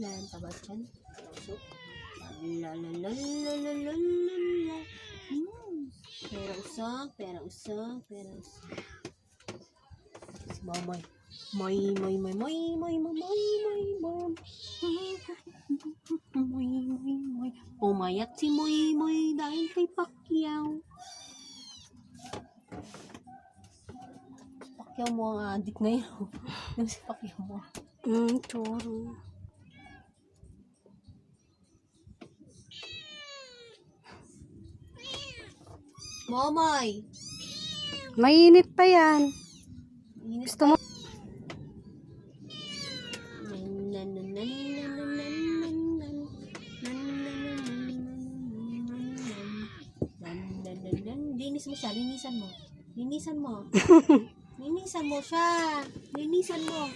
Lalan, tabas yan. Usok. Lalalalalalala. Pera usok, pera usok, pera usok. Si Mamay. May. Umayat si Moy dahil kay Pacquiao. Si Pacquiao mo ang adik ngayon. Yung si Pacquiao mo. Toro. Mamay! Mainit pa yan. Gusto mo? Linis mo siya, linisan mo. Linisan mo. Linisan mo siya. Linisan mo.